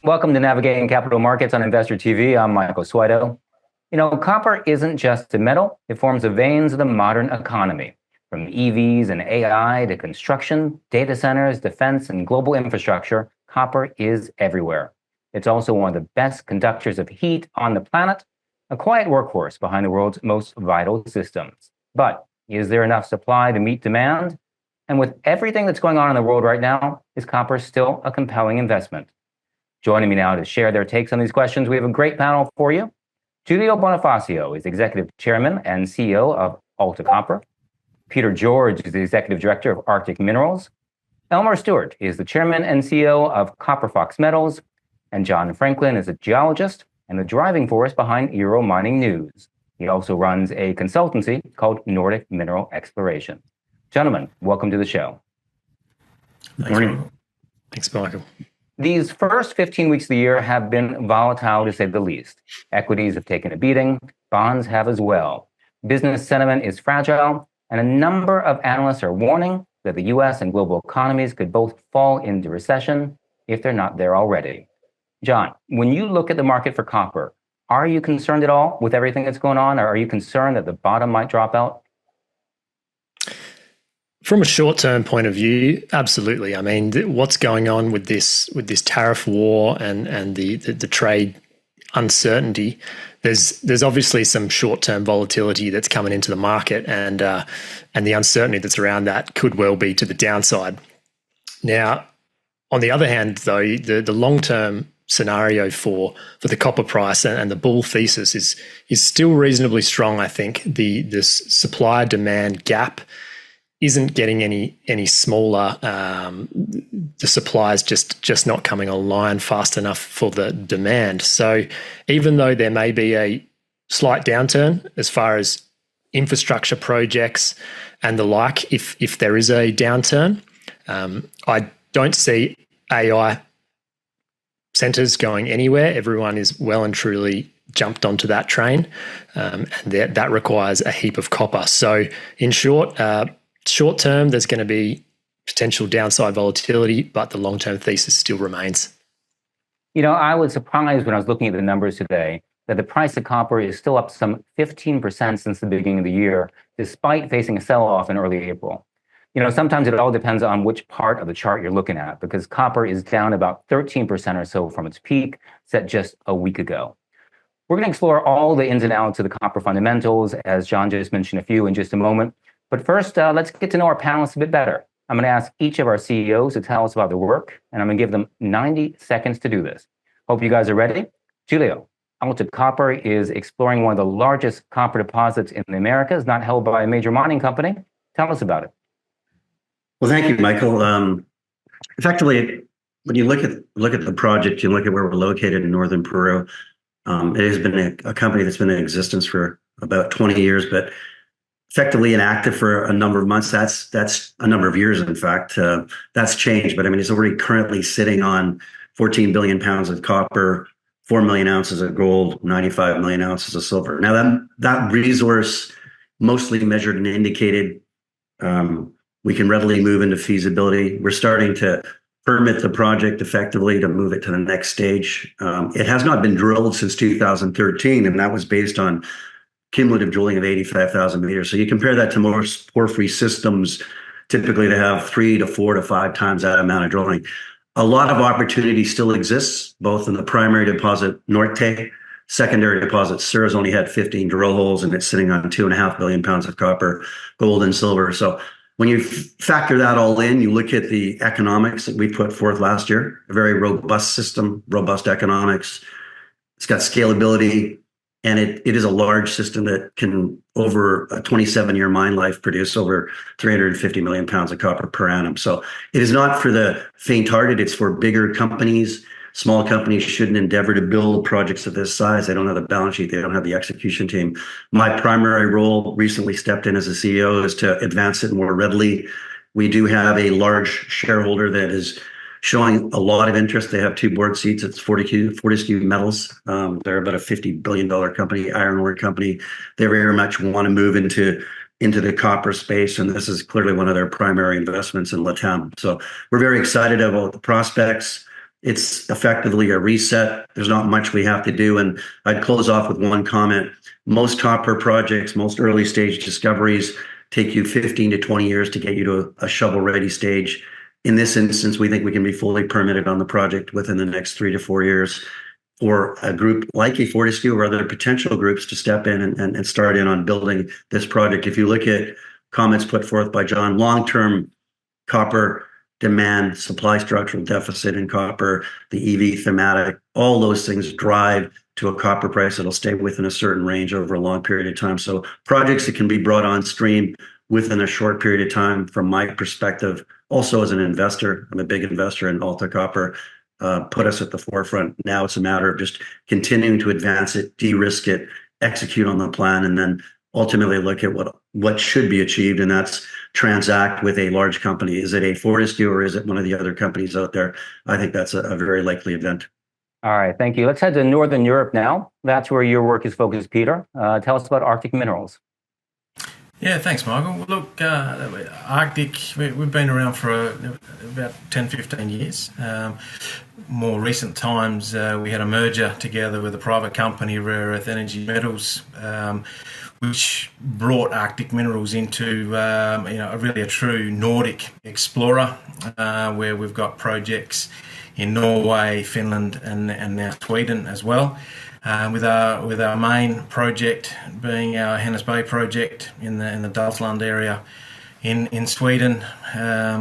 Welcome to Navigating Capital Markets on investorTV. I'm Michael Switow. Copper isn't just a metal. It forms the veins of the modern economy. From EVs and AI to construction, data centers, defense, and global infrastructure, copper is everywhere. It's also one of the best conductors of heat on the planet, a quiet workhorse behind the world's most vital systems. But is there enough supply to meet demand? And with everything that's going on in the world right now, is copper still a compelling investment? Joining me now to share their takes on these questions, we have a great panel for you. Julio Bonifacio is Executive Chairman and CEO of Alta Copper. Peter George is the Executive Director of Arctic Minerals. Elmer Stewart is the Chairman and CEO of Copper Fox Metals. And John Franklin is a geologist and the driving force behind Euro Mining News. He also runs a consultancy called Nordic Mineral Exploration. Gentlemen, welcome to the show. Good morning. Thanks, Michael. These first 15 weeks of the year have been volatile, to say the least. Equities have taken a beating. Bonds have as well. Business sentiment is fragile, and a number of analysts are warning that the U.S. and global economies could both fall into recession if they're not there already. John, when you look at the market for copper, are you concerned at all with everything that's going on, or are you concerned that the bottom might drop out? From a short-term point of view, absolutely. I mean, what's going on with this tariff war and the trade uncertainty? There's obviously some short-term volatility that's coming into the market, and the uncertainty that's around that could well be to the downside. Now, on the other hand, though, the long-term scenario for the copper price and the bull thesis is still reasonably strong. I think the supply-demand gap isn't getting any smaller. The supply is just not coming online fast enough for the demand. So even though there may be a slight downturn as far as infrastructure projects and the like, if there is a downturn, I don't see AI centers going anywhere. Everyone is well and truly jumped onto that train, and that requires a heap of copper. So in short term, there's going to be potential downside volatility, but the long-term thesis still remains. I was surprised when I was looking at the numbers today that the price of copper is still up some 15% since the beginning of the year, despite facing a sell-off in early April. Sometimes it all depends on which part of the chart you're looking at, because copper is down about 13% or so from its peak set just a week ago. We're going to explore all the ins and outs of the copper fundamentals, as John just mentioned a few in just a moment. But first, let's get to know our panelists a bit better. I'm going to ask each of our CEOs to tell us about their work, and I'm going to give them 90 seconds to do this. Hope you guys are ready. Julio, Alta Copper is exploring one of the largest copper deposits in the Americas, not held by a major mining company. Tell us about it. Well, thank you, Michael. Effectively, when you look at the project, you look at where we're located in northern Peru. It has been a company that's been in existence for about 20 years, but effectively inactive for a number of months. That's a number of years, in fact. That's changed, but I mean, it's already currently sitting on 14 billion pounds of copper, 4 million ounces of gold, 95 million ounces of silver. Now that resource, mostly measured and indicated, we can readily move into feasibility. We're starting to permit the project effectively to move it to the next stage. It has not been drilled since 2013, and that was based on cumulative drilling of 85,000 meters. So you compare that to most porphyry systems, typically they have 3 to 4 to 5 times that amount of drilling. A lot of opportunity still exists, both in the primary deposit Norte, secondary deposit Sur's only had 15 drill holes, and it's sitting on 2.5 billion pounds of copper, gold, and silver. So when you factor that all in, you look at the economics that we put forth last year, a very robust system, robust economics. It's got scalability. And it is a large system that can, over a 27-year mine life, produce over 350 million pounds of copper per annum. So it is not for the faint-hearted. It's for bigger companies. Small companies shouldn't endeavor to build projects of this size. They don't have the balance sheet. They don't have the execution team. My primary role, recently stepped in as a CEO, is to advance it more readily. We do have a large shareholder that is showing a lot of interest. They have 2 board seats. It's Fortescue Metals. They're about a $50 billion company, iron ore company. They very much want to move into the copper space, and this is clearly one of their primary investments in LATAM. So we're very excited about the prospects. It's effectively a reset. There's not much we have to do. And I'd close off with one comment. Most copper projects, most early stage discoveries take you 15 to 20 years to get you to a shovel ready stage. In this instance, we think we can be fully permitted on the project within the next 3 to 4 years for a group like a Fortescue or other potential groups to step in and start in on building this project. If you look at comments put forth by John, long-term copper demand, supply structural deficit in copper, the EV thematic, all those things drive to a copper price that'll stay within a certain range over a long period of time. So projects that can be brought on stream within a short period of time, from my perspective, also as an investor, I'm a big investor in Alta Copper, put us at the forefront. Now it's a matter of just continuing to advance it, de-risk it, execute on the plan, and then ultimately look at what should be achieved, and that's transact with a large company. Is it a Fortescue or is it one of the other companies out there? I think that's a very likely event. All right, thank you. Let's head to Northern Europe now. That's where your work is focused, Peter. Tell us about Arctic minerals. Yeah, thanks, Michael. Look, Arctic, we've been around for about 10, 15 years. More recent times, we had a merger together with a private company, Rare Earth Energy Metals, which brought Arctic minerals into a true Nordic explorer, where we've got projects in Norway, Finland, and now Sweden as well. With our main project being our Hennes Bay project in the Dalsland area in Sweden.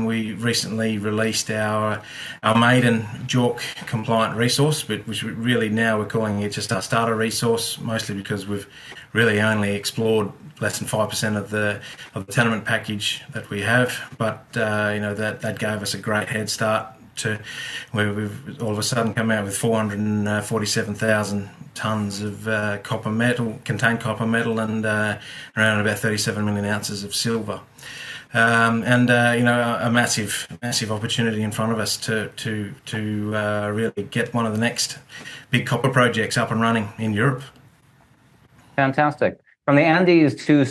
We recently released our maiden JORC compliant resource, which really now we're calling it just our starter resource, mostly because we've really only explored less than 5% of the tenement package that we have. But that gave us a great head start to where we've all of a sudden come out with 447,000 tonnes of contained copper metal, and around about 37 million ounces of silver. A massive opportunity in front of us to really get one of the next big copper projects up and running in Europe. Fantastic. From the Andes to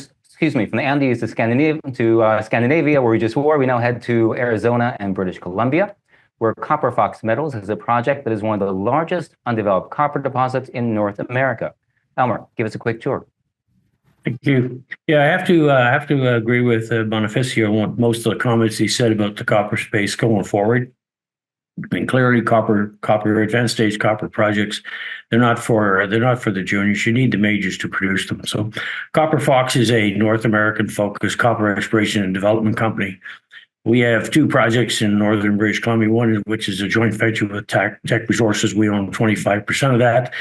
Scandinavia, where we just were, we now head to Arizona and British Columbia, where Copper Fox Metals is a project that is one of the largest undeveloped copper deposits in North America. Elmer, give us a quick tour. Thank you. Yeah, I have to agree with Bonifacio on most of the comments he said about the copper space going forward. I mean, clearly, copper, advanced stage copper projects, they're not for the juniors. You need the majors to produce them. So, Copper Fox is a North American focused copper exploration and development company. We have two projects in northern British Columbia, one of which is a joint venture with Teck Resources. We own 25% of that,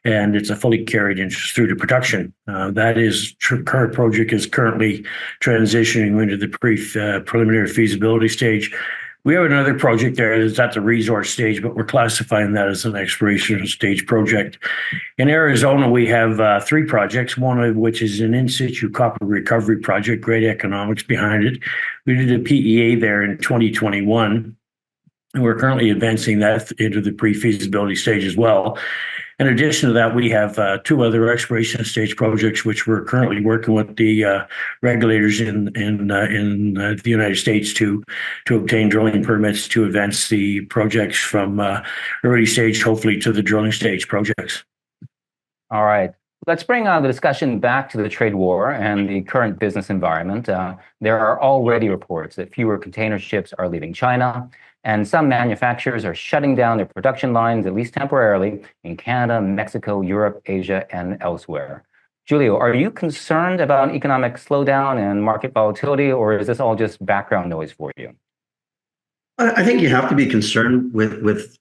and it's a fully carried interest through to production. Current project is currently transitioning into the preliminary feasibility stage. We have another project there that's at the resource stage, but we're classifying that as an exploration stage project. In Arizona, we have three projects, one of which is an in-situ copper recovery project, great economics behind it. We did a PEA there in 2021, and we're currently advancing that into the pre-feasibility stage as well. In addition to that, we have two other exploration stage projects, which we're currently working with the regulators in the United States to obtain drilling permits to advance the projects from early stage, hopefully, to the drilling stage projects. All right. Let's bring the discussion back to the trade war and the current business environment. There are already reports that fewer container ships are leaving China, and some manufacturers are shutting down their production lines, at least temporarily, in Canada, Mexico, Europe, Asia, and elsewhere. Julio, are you concerned about economic slowdown and market volatility, or is this all just background noise for you? I think you have to be concerned with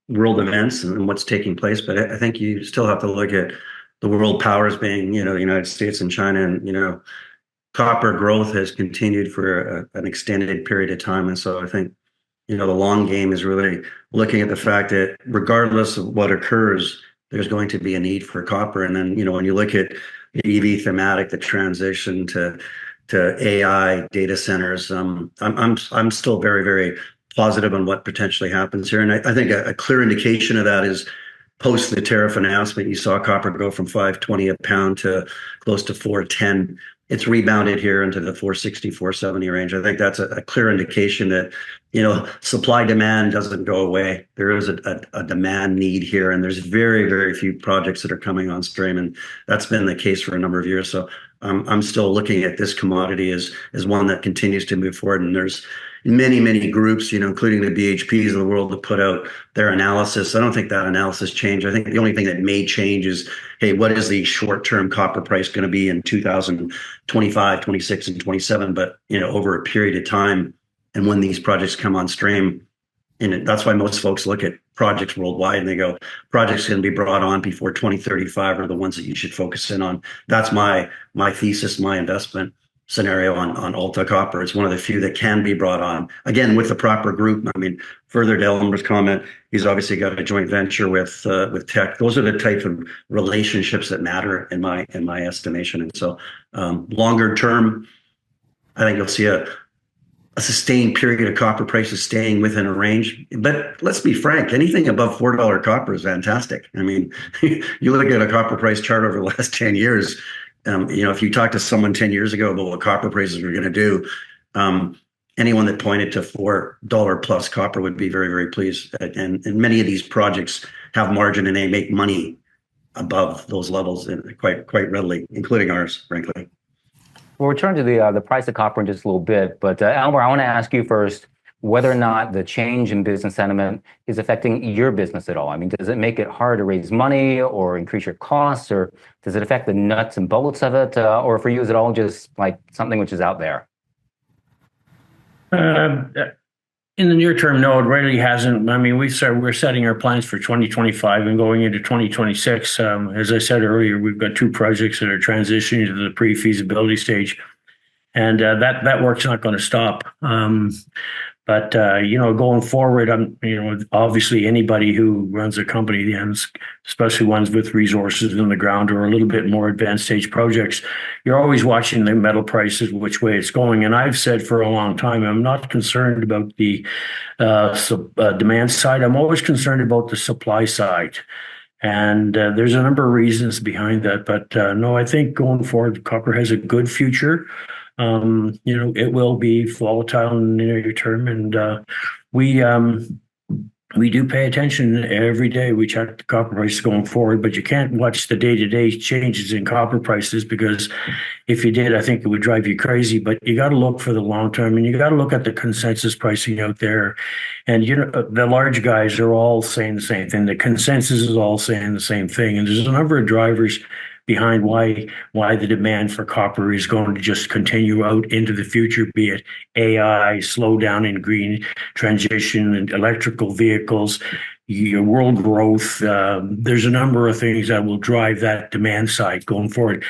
world events and what's taking place, but I think you still have to look at the world powers being, the United States and China, and, copper growth has continued for an extended period of time. And so I think, the long game is really looking at the fact that regardless of what occurs, there's going to be a need for copper. And then, when you look at the EV thematic, the transition to AI data centers, I'm still very, very positive on what potentially happens here. And I think a clear indication of that is post the tariff announcement, you saw copper go from $5.20 a pound to close to $4.10 it's rebounded here into the 460, 470 range. I think that's a clear indication that, supply demand doesn't go away. There is a demand need here, and there's very, very few projects that are coming on stream, and that's been the case for a number of years. So I'm still looking at this commodity as one that continues to move forward. And there's many, many groups, including the BHPs of the world, that put out their analysis. I don't think that analysis changed. I think the only thing that may change is, hey, what is the short-term copper price going to be in 2025, 26, and 27? But, over a period of time, and when these projects come on stream, and that's why most folks look at projects worldwide and they go, projects going to be brought on before 2035 are the ones that you should focus in on. That's my thesis, my investment scenario on Alta Copper. It's one of the few that can be brought on, again, with the proper group. I mean, further to Elmer's comment, he's obviously got a joint venture with Teck. Those are the type of relationships that matter in my estimation. And so longer term, I think you'll see a sustained period of copper prices staying within a range. But let's be frank, anything above $4 copper is fantastic. I mean, you look at a copper price chart over the last 10 years, if you talk to someone 10 years ago about what copper prices were going to do, anyone that pointed to $4 plus copper would be very, very pleased. And many of these projects have margin and they make money above those levels and quite readily, including ours, frankly. We'll return to the price of copper in just a little bit, but Elmer, I want to ask you first whether or not the change in business sentiment is affecting your business at all. I mean, does it make it hard to raise money or increase your costs, or does it affect the nuts and bolts of it, or for you is it all just like something which is out there? In the near term, no, it really hasn't. I mean, we're setting our plans for 2025 and going into 2026. As I said earlier, we've got 2 projects that are transitioning to the pre-feasibility stage, and that work's not going to stop. But going forward, obviously anybody who runs a company, and especially ones with resources in the ground or a little bit more advanced stage projects, you're always watching the metal prices, which way it's going. And I've said for a long time, I'm not concerned about the demand side. I'm always concerned about the supply side. And there's a number of reasons behind that. But no, I think going forward, copper has a good future. It will be volatile in the near term, and we do pay attention every day. We check the copper prices going forward, but you can't watch the day-to-day changes in copper prices, because if you did, I think it would drive you crazy. But you got to look for the long term, and you got to look at the consensus pricing out there. And the large guys are all saying the same thing. The consensus is all saying the same thing, and there's a number of drivers behind why the demand for copper is going to just continue out into the future, be it AI, slowdown in green transition, and electrical vehicles, world growth. There's a number of things that will drive that demand side going forward.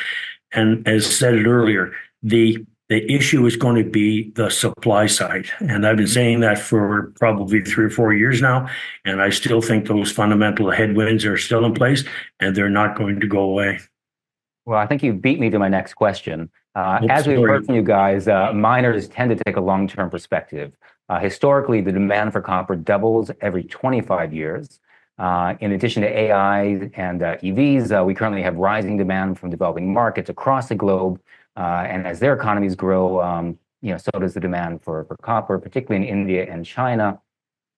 And as said earlier, the issue is going to be the supply side. And I've been saying that for probably 3 or 4 years now. And I still think those fundamental headwinds are still in place, and they're not going to go away. Well, I think you beat me to my next question. As we've heard from you guys, miners tend to take a long-term perspective. Historically, the demand for copper doubles every 25 years. In addition to AI and EVs, we currently have rising demand from developing markets across the globe. And as their economies grow, so does the demand for copper, particularly in India and China.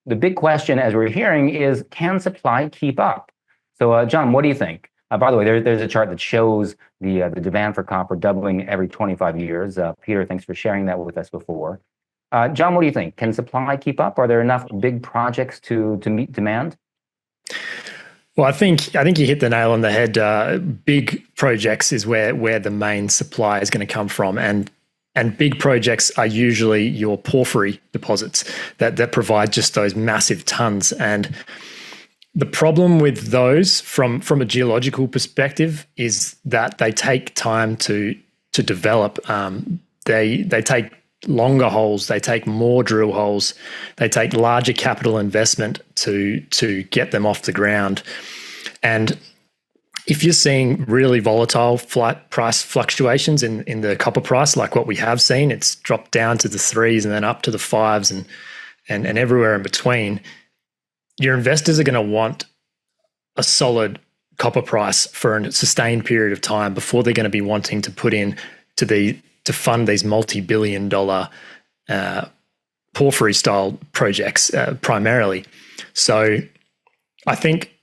The big question, as we're hearing, is can supply keep up? So, John, what do you think? By the way, there's a chart that shows the demand for copper doubling every 25 years. Peter, thanks for sharing that with us before. John, what do you think? Can supply keep up? Are there enough big projects to meet demand? Well, I think you hit the nail on the head. Big projects is where the main supply is going to come from, and big projects are usually your porphyry deposits that provide just those massive tons. And the problem with those from a geological perspective is that they take time to develop. They take longer holes, they take more drill holes, they take larger capital investment to get them off the ground. And if you're seeing really volatile price fluctuations in the copper price, like what we have seen, it's dropped down to the 3s and then up to the 5s and everywhere in between. Your investors are going to want a solid copper price for a sustained period of time before they're going to be wanting to put in to fund these multi-billion-dollar porphyry-style projects primarily. So I think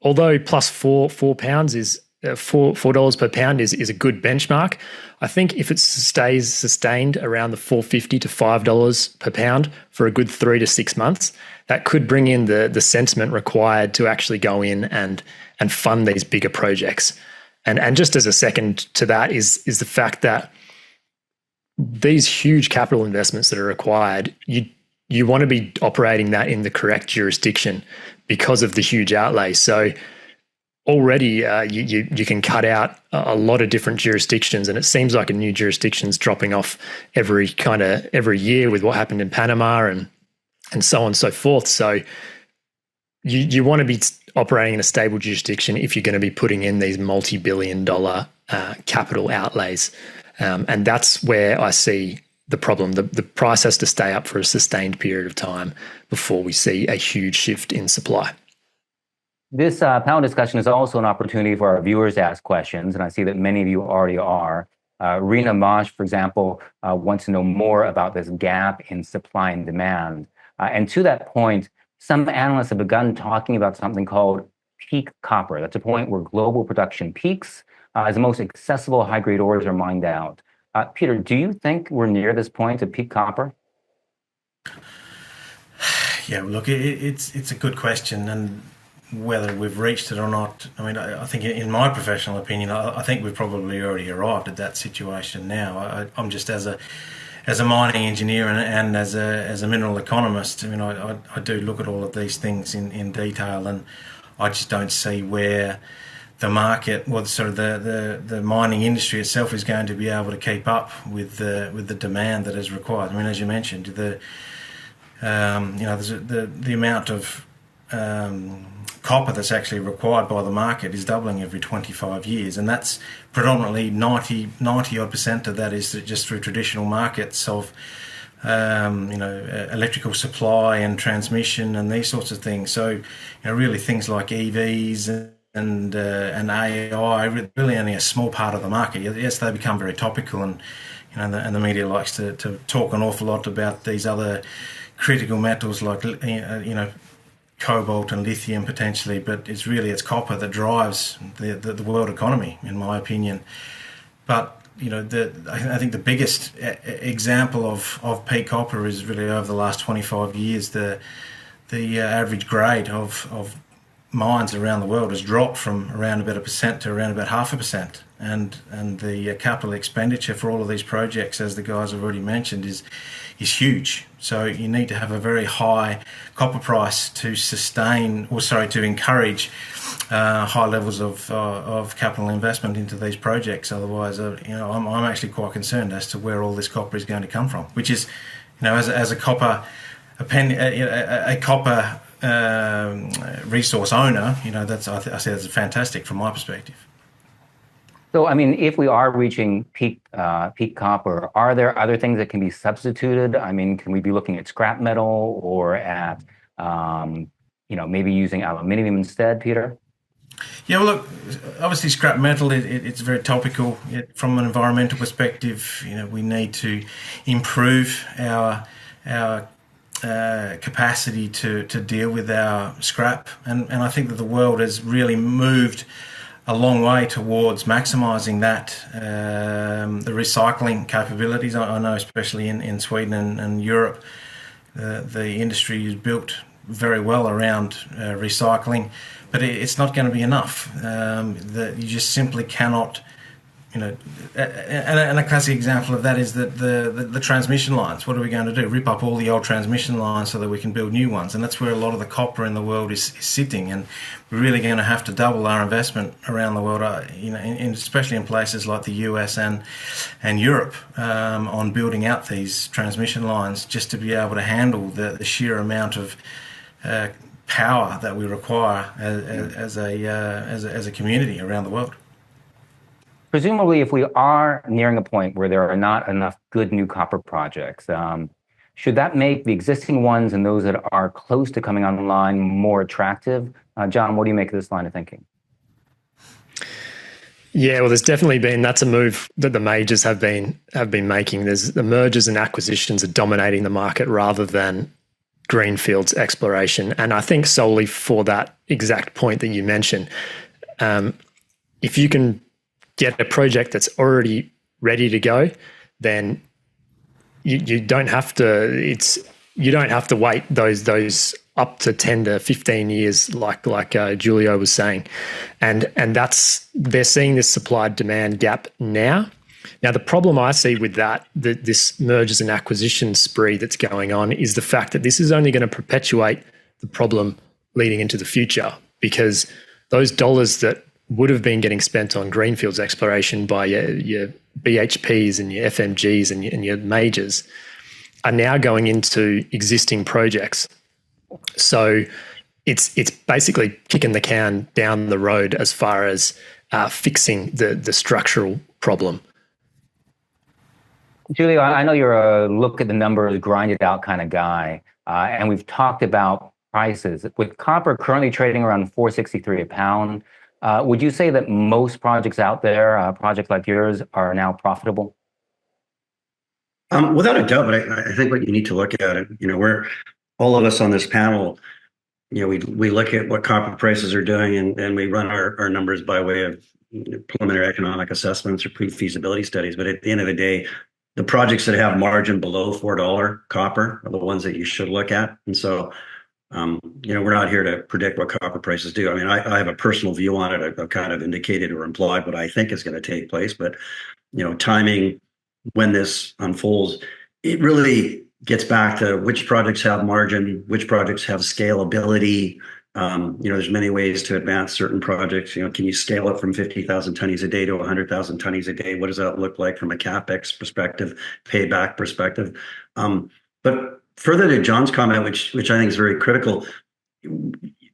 although plus £4 is $4 per pound is a good benchmark, I think if it stays sustained around the $4.50 to $5 per pound for a good 3 to 6 months, that could bring in the sentiment required to actually go in and fund these bigger projects. And just as a second to that is the fact that these huge capital investments that are required, you want to be operating that in the correct jurisdiction because of the huge outlay. So already you can cut out a lot of different jurisdictions, and it seems like a new jurisdiction's dropping off every year with what happened in Panama and so on and so forth. So you want to be operating in a stable jurisdiction if you're going to be putting in these multi-billion-dollar capital outlays. And that's where I see the problem. The price has to stay up for a sustained period of time before we see a huge shift in supply. This panel discussion is also an opportunity for our viewers to ask questions, and I see that many of you already are. Rena Mosh, for example, wants to know more about this gap in supply and demand. And to that point, some analysts have begun talking about something called peak copper. That's a point where global production peaks as the most accessible high-grade ores are mined out. Peter, do you think we're near this point of peak copper? Yeah, look, it's a good question, and whether we've reached it or not, I mean, I think in my professional opinion, I think we've probably already arrived at that situation now. I'm just as a mining engineer and as a mineral economist, I mean, I do look at all of these things in detail, and I just don't see where the market, well, sort of the mining industry itself is going to be able to keep up with the demand that is required. I mean, as you mentioned, there's the amount of copper that's actually required by the market is doubling every 25 years, and that's predominantly 90 odd percent of that is just through traditional markets of electrical supply and transmission and these sorts of things. So really things like EVs and AI really only a small part of the market. Yes, they become very topical, and the media likes to talk an awful lot about these other critical metals like cobalt and lithium potentially, but it's copper that drives the world economy, in my opinion. But I think the biggest example of peak copper is really over the last 25 years. The average grade of mines around the world has dropped from around about 1% to around about 0.5%, and the capital expenditure for all of these projects, as the guys have already mentioned, is huge. So you need to have a very high copper price to encourage high levels of capital investment into these projects. Otherwise, I'm actually quite concerned as to where all this copper is going to come from. Which is, as a copper resource owner, I say that's fantastic from my perspective. So, I mean, if we are reaching peak copper, are there other things that can be substituted? I mean, can we be looking at scrap metal or at, maybe using aluminium instead, Peter? Yeah, well, look, obviously scrap metal, it's very topical. From an environmental perspective, we need to improve our capacity to deal with our scrap. And I think that the world has really moved a long way towards maximising that, the recycling capabilities. I know especially in Sweden and Europe, the industry is built very well around recycling, but it's not going to be enough. You just simply cannot, and a classic example of that is that the transmission lines. What are we going to do? Rip up all the old transmission lines so that we can build new ones? And that's where a lot of the copper in the world is sitting. And we're really going to have to double our investment around the world, especially in places like the US and Europe, on building out these transmission lines just to be able to handle the sheer amount of power that we require as a community around the world. Presumably, if we are nearing a point where there are not enough good new copper projects, should that make the existing ones and those that are close to coming online more attractive? John, what do you make of this line of thinking? Yeah, well, there's definitely been, that's a move that the majors have been making. There's the mergers and acquisitions are dominating the market rather than greenfields exploration. And I think solely for that exact point that you mentioned, if you can get a project that's already ready to go, then you don't have to, you don't have to wait those up to 10 to 15 years like Giulio was saying. And they're seeing this supply demand gap now. Now, the problem I see with this mergers and acquisition spree that's going on is the fact that this is only going to perpetuate the problem leading into the future, because those dollars that would have been getting spent on greenfields exploration by your BHPs and your FMGs and your majors are now going into existing projects. So it's basically kicking the can down the road as far as fixing the structural problem. Julio, I know you're a look at the numbers, grind it out kind of guy, and we've talked about prices. With copper currently trading around $4.63 a pound, would you say that most projects out there, projects like yours, are now profitable? Without a doubt, but I think what you need to look at it, we're all of us on this panel, we look at what copper prices are doing and we run our numbers by way of preliminary economic assessments or pre-feasibility studies. But at the end of the day, the projects that have margin below $4 copper are the ones that you should look at. And so, we're not here to predict what copper prices do. I mean, I have a personal view on it. I've kind of indicated or implied what I think is going to take place. But, timing when this unfolds, it really gets back to which projects have margin, which projects have scalability. There's many ways to advance certain projects. Can you scale it from 50,000 tonnes a day to 100,000 tonnes a day? What does that look like from a CapEx perspective, payback perspective? But further to John's comment, which I think is very critical,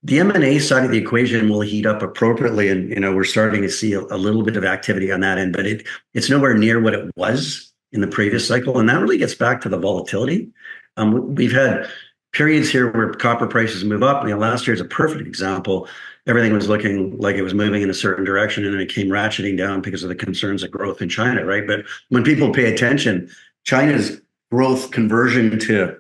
the M&A side of the equation will heat up appropriately, and we're starting to see a little bit of activity on that end, but it's nowhere near what it was in the previous cycle, and that really gets back to the volatility. We've had periods here where copper prices move up. Last year is a perfect example. Everything was looking like it was moving in a certain direction, and then it came ratcheting down because of the concerns of growth in China, right? But when people pay attention, China's growth conversion to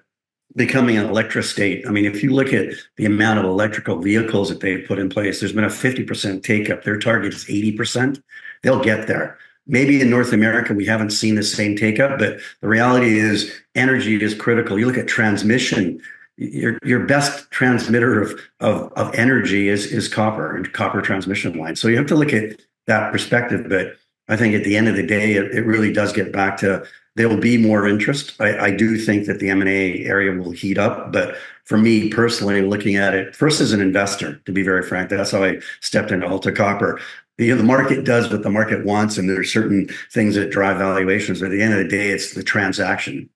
becoming an electrostate. I mean, if you look at the amount of electrical vehicles that they've put in place, there's been a 50% take up. Their target is 80%. They'll get there. Maybe in North America, we haven't seen the same take up, but the reality is energy is critical. You look at transmission, your best transmitter of energy is copper and copper transmission lines. So you have to look at that perspective. But I think at the end of the day, it really does get back to there will be more interest. I do think that the M&A area will heat up. But for me personally, looking at it first as an investor, to be very frank, that's how I stepped into Alta Copper. The market does what the market wants, and there are certain things that drive valuations. But at the end of the day, it's the transactions.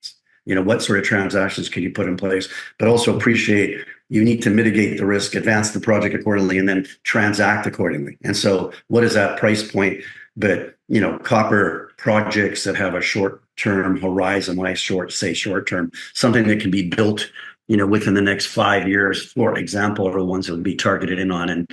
What sort of transactions can you put in place? But also appreciate you need to mitigate the risk, advance the project accordingly, and then transact accordingly. And so what is that price point? But, copper projects that have a short-term horizon, when I say short-term, something that can be built, within the next 5 years, for example, are the ones that would be targeted in on. And,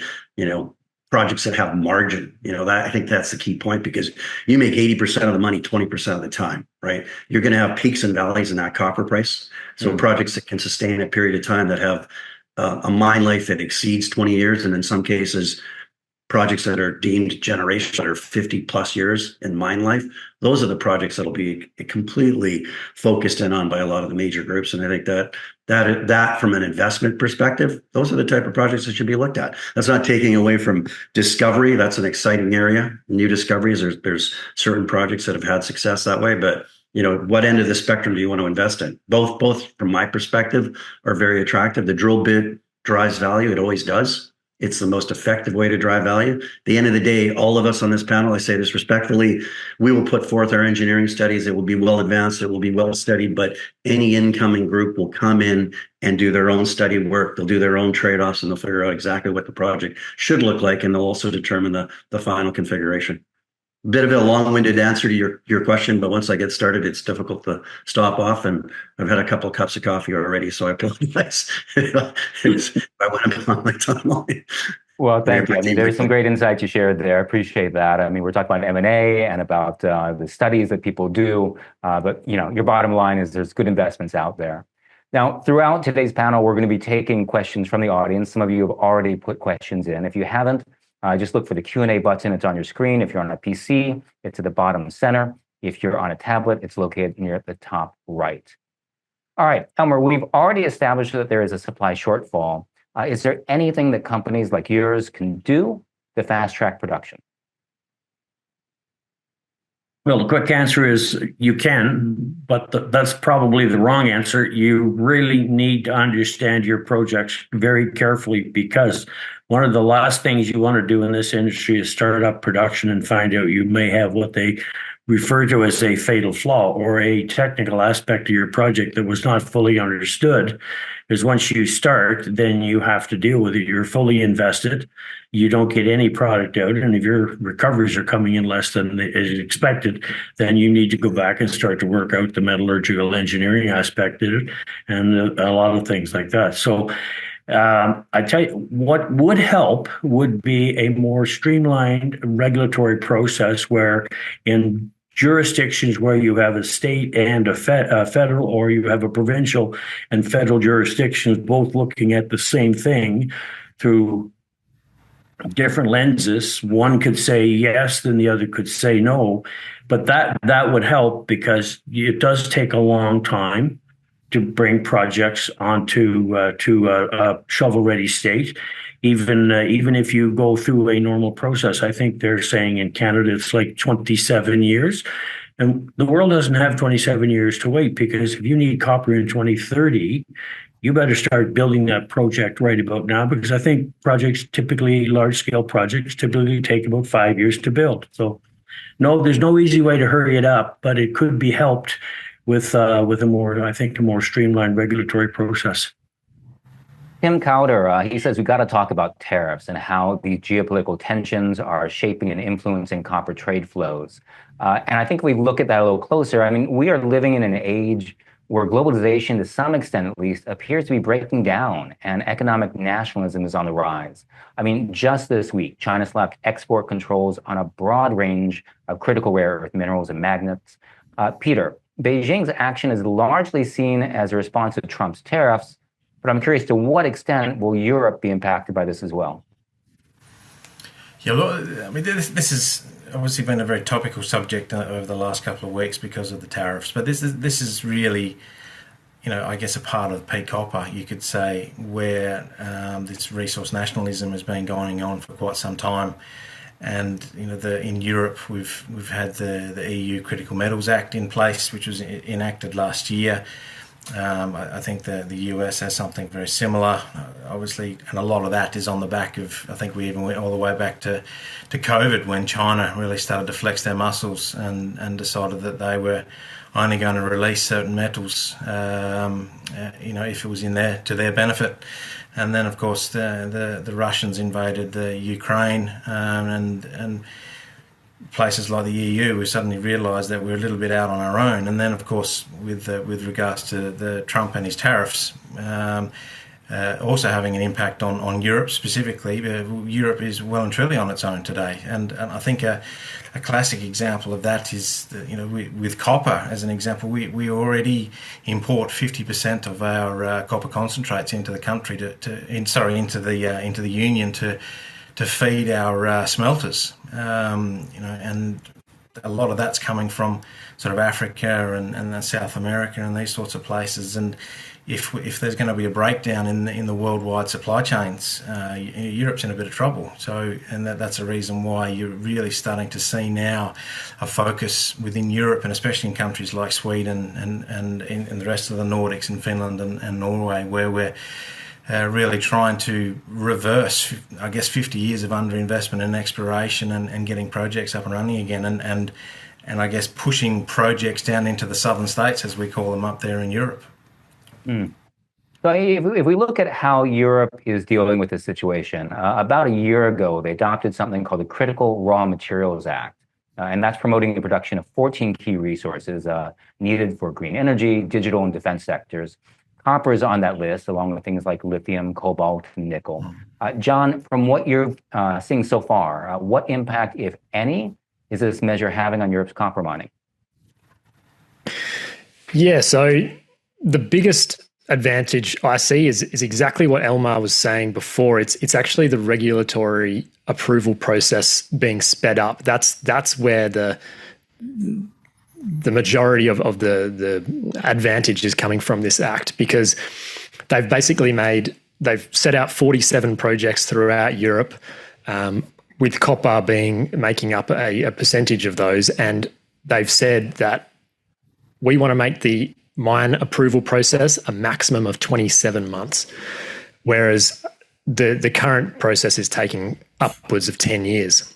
projects that have margin, I think that's the key point, because you make 80% of the money 20% of the time, right? You're going to have peaks and valleys in that copper price. So projects that can sustain a period of time, that have a mine life that exceeds 20 years, and in some cases, projects that are deemed generational, that are 50 plus years in mine life, those are the projects that'll be completely focused in on by a lot of the major groups. And I think that from an investment perspective, those are the type of projects that should be looked at. That's not taking away from discovery. That's an exciting area. New discoveries, there's certain projects that have had success that way, but what end of the spectrum do you want to invest in? Both from my perspective are very attractive. The drill bit drives value. It always does. It's the most effective way to drive value. At the end of the day, all of us on this panel, I say this respectfully, we will put forth our engineering studies. It will be well advanced. It will be well studied, but any incoming group will come in and do their own study work. They'll do their own trade-offs, and they'll figure out exactly what the project should look like. And they'll also determine the final configuration. Bit of a long-winded answer to your question, but once I get started, it's difficult to stop off. And I've had a couple of cups of coffee already, so I apologize if I went on my timeline. Well, thank you. I mean, there's some great insights you shared there. I appreciate that. I mean, we're talking about M&A and about the studies that people do, but your bottom line is there's good investments out there. Now, throughout today's panel, we're going to be taking questions from the audience. Some of you have already put questions in. If you haven't, just look for the Q&A button. It's on your screen. If you're on a PC, it's at the bottom center. If you're on a tablet, it's located near at the top right. All right, Elmer, we've already established that there is a supply shortfall. Is there anything that companies like yours can do to fast track production? Well, the quick answer is you can, but that's probably the wrong answer. You really need to understand your projects very carefully, because one of the last things you want to do in this industry is start up production and find out you may have what they refer to as a fatal flaw or a technical aspect of your project that was not fully understood. Because once you start, then you have to deal with it. You're fully invested. You don't get any product out. And if your recoveries are coming in less than is expected, then you need to go back and start to work out the metallurgical engineering aspect of it and a lot of things like that. So I tell you, what would help would be a more streamlined regulatory process where in jurisdictions where you have a state and a federal, or you have a provincial and federal jurisdictions both looking at the same thing through different lenses. One could say yes, then the other could say no. But that would help, because it does take a long time to bring projects onto a shovel-ready state. Even if you go through a normal process, I think they're saying in Canada it's like 27 years. And the world doesn't have 27 years to wait, because if you need copper in 2030, you better start building that project right about now, because I think projects, typically large-scale projects, typically take about 5 years to build. So no, there's no easy way to hurry it up, but it could be helped with a more streamlined regulatory process. Tim Cowder, he says we've got to talk about tariffs and how the geopolitical tensions are shaping and influencing copper trade flows. And I think if we look at that a little closer, I mean, we are living in an age where globalization, to some extent at least, appears to be breaking down and economic nationalism is on the rise. I mean, just this week, China slapped export controls on a broad range of critical rare earth minerals and magnets. Peter, Beijing's action is largely seen as a response to Trump's tariffs, but I'm curious, to what extent will Europe be impacted by this as well? Yeah, look, I mean, this has obviously been a very topical subject over the last couple of weeks because of the tariffs. But this is really, I guess, a part of peak copper, you could say, where this resource nationalism has been going on for quite some time. And in Europe, we've had the EU Critical Metals Act in place, which was enacted last year. I think the US has something very similar, obviously, and a lot of that is on the back of, I think we even went all the way back to COVID, when China really started to flex their muscles and decided that they were only going to release certain metals, if it was to their benefit. And then, of course, the Russians invaded the Ukraine, and places like the EU, we suddenly realised that we're a little bit out on our own. And then, of course, with regards to the Trump and his tariffs, also having an impact on Europe specifically. Europe is well and truly on its own today. And I think a classic example of that is, with copper as an example, we already import 50% of our copper concentrates into the country into the Union to feed our smelters. And a lot of that's coming from sort of Africa and South America and these sorts of places. And if there's going to be a breakdown in the worldwide supply chains, Europe's in a bit of trouble. So, and that's a reason why you're really starting to see now a focus within Europe, and especially in countries like Sweden and in the rest of the Nordics and Finland and Norway, where we're really trying to reverse, I guess, 50 years of underinvestment in exploration and getting projects up and running again, and I guess pushing projects down into the southern states, as we call them, up there in Europe. So if we look at how Europe is dealing with this situation, about a year ago, they adopted something called the Critical Raw Materials Act, and that's promoting the production of 14 key resources needed for green energy, digital and defense sectors. Copper is on that list, along with things like lithium, cobalt, and nickel. John, from what you're seeing so far, what impact, if any, is this measure having on Europe's copper mining? Yeah, so the biggest advantage I see is exactly what Elmer was saying before. It's actually the regulatory approval process being sped up. That's where the majority of the advantage is coming from this act, because they've set out 47 projects throughout Europe, with copper making up a percentage of those, and they've said that we want to make the mine approval process a maximum of 27 months, whereas the current process is taking upwards of 10 years.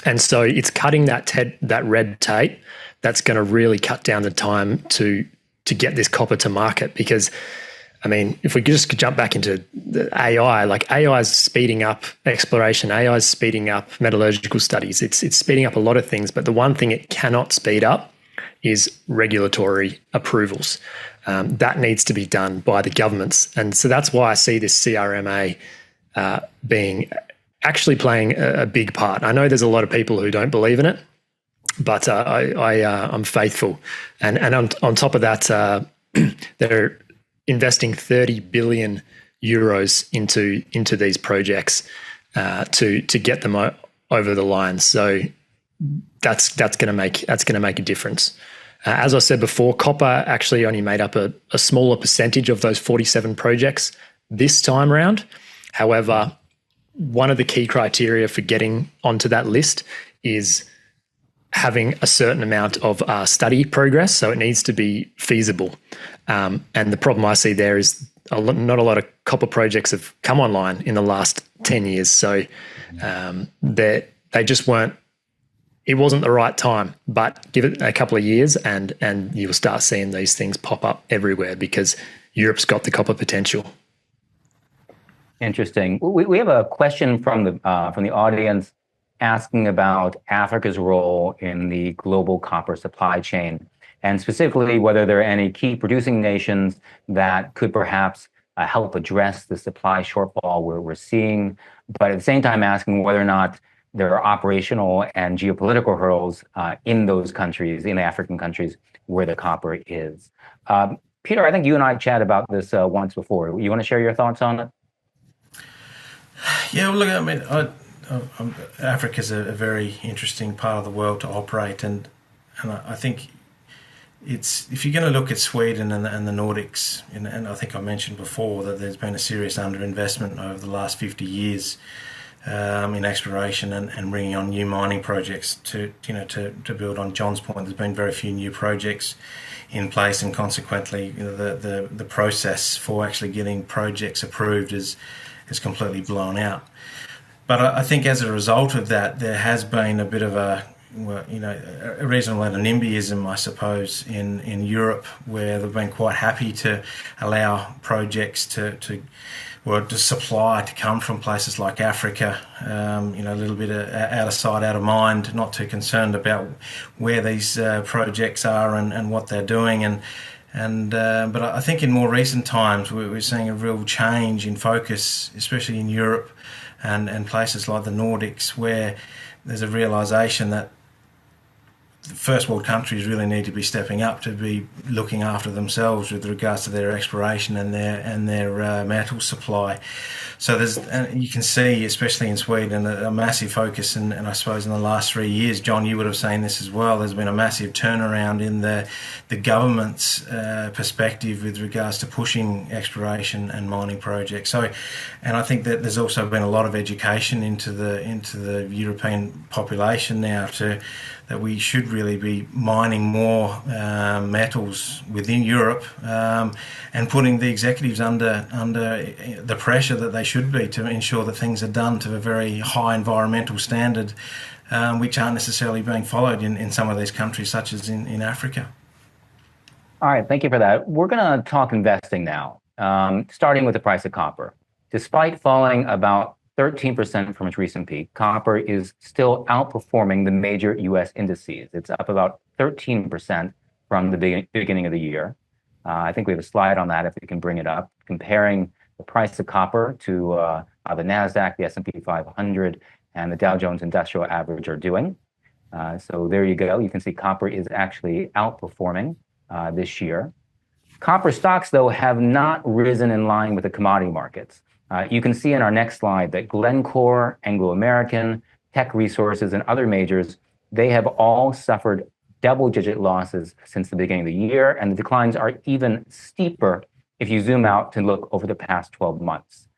And so it's cutting that red tape that's going to really cut down the time to get this copper to market. Because, I mean, if we just jump back into the AI, like AI is speeding up exploration, AI is speeding up metallurgical studies. It's speeding up a lot of things, but the one thing it cannot speed up is regulatory approvals. That needs to be done by the governments. And so that's why I see this CRMA being actually playing a big part. I know there's a lot of people who don't believe in it, but I'm faithful. And on top of that, they're investing 30 billion euros into these projects to get them over the line. So that's going to make a difference. As I said before, copper actually only made up a smaller percentage of those 47 projects this time round. However, one of the key criteria for getting onto that list is having a certain amount of study progress. So it needs to be feasible. And the problem I see there is not a lot of copper projects have come online in the last 10 years. So they just weren't. It wasn't the right time, but give it a couple of years and you'll start seeing these things pop up everywhere, because Europe's got the copper potential. Interesting. We have a question from the audience asking about Africa's role in the global copper supply chain, and specifically whether there are any key producing nations that could perhaps help address the supply shortfall we're seeing, but at the same time asking whether or not there are operational and geopolitical hurdles in those countries, in the African countries where the copper is. Peter, I think you and I chatted about this once before. You want to share your thoughts on it? Yeah, well, look, I mean, Africa is a very interesting part of the world to operate, and I think if you're going to look at Sweden and the Nordics, and I think I mentioned before that there's been a serious underinvestment over the last 50 years in exploration and bringing on new mining projects to build on John's point. There's been very few new projects in place, and consequently, the process for actually getting projects approved is completely blown out. But I think as a result of that, there has been a bit of a reasonable amount of NIMBYism, I suppose, in Europe, where they've been quite happy to allow projects to supply to come from places like Africa, a little bit out of sight, out of mind, not too concerned about where these projects are and what they're doing. But I think in more recent times, we're seeing a real change in focus, especially in Europe and places like the Nordics, where there's a realisation that first world countries really need to be stepping up to be looking after themselves with regards to their exploration and their metal supply. So you can see, especially in Sweden, a massive focus, and I suppose in the last 3 years, John, you would have seen this as well. There's been a massive turnaround in the government's perspective with regards to pushing exploration and mining projects. So, and I think that there's also been a lot of education into the European population now that we should really be mining more metals within Europe and putting the executives under the pressure that they should be to ensure that things are done to a very high environmental standard, which aren't necessarily being followed in some of these countries, such as in Africa. All right, thank you for that. We're going to talk investing now, starting with the price of copper. Despite falling about 13% from its recent peak, copper is still outperforming the major U.S. indices. It's up about 13% from the beginning of the year. I think we have a slide on that if we can bring it up, comparing the price of copper to how the NASDAQ, the S&P 500, and the Dow Jones Industrial Average are doing. So there you go. You can see copper is actually outperforming this year. Copper stocks, though, have not risen in line with the commodity markets. You can see in our next slide that Glencore, Anglo American, Teck Resources, and other majors, they have all suffered double-digit losses since the beginning of the year, and the declines are even steeper if you zoom out to look over the past 12 months.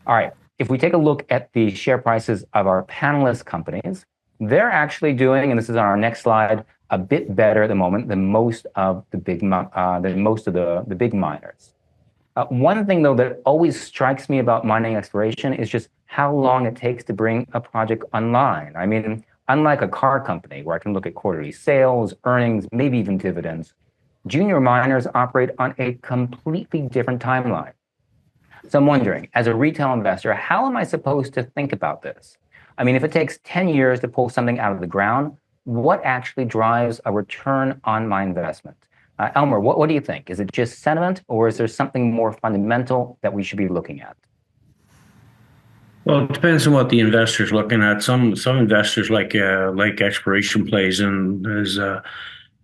All right, if we take a look at the share prices of our panelist companies, they're actually doing, and this is on our next slide, a bit better at the moment than most of the big miners. One thing, though, that always strikes me about mining exploration is just how long it takes to bring a project online. I mean, unlike a car company where I can look at quarterly sales, earnings, maybe even dividends, junior miners operate on a completely different timeline. So I'm wondering, as a retail investor, how am I supposed to think about this? I mean, if it takes 10 years to pull something out of the ground, what actually drives a return on my investment? Elmer, what do you think? Is it just sentiment, or is there something more fundamental that we should be looking at? Well, it depends on what the investor's looking at. Some investors like exploration plays, and as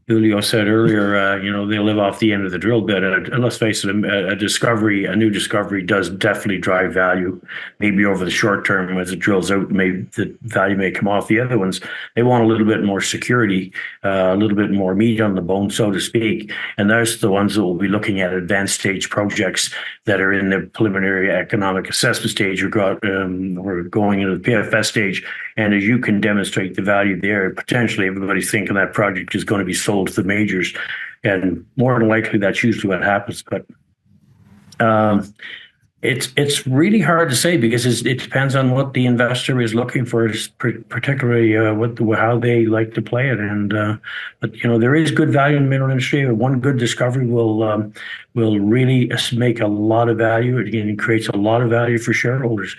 Julio said earlier, they live off the end of the drill bit. And let's face it, a new discovery does definitely drive value. Maybe over the short term, as it drills out, maybe the value may come off. The other ones, they want a little bit more security, a little bit more meat on the bone, so to speak. And those are the ones that will be looking at advanced stage projects that are in the preliminary economic assessment stage or going into the PFS stage. And as you can demonstrate the value there, potentially everybody's thinking that project is going to be sold to the majors, and more than likely that's usually what happens. But it's really hard to say because it depends on what the investor is looking for, particularly how they like to play it. And but there is good value in the mineral industry. One good discovery will really make a lot of value. It creates a lot of value for shareholders.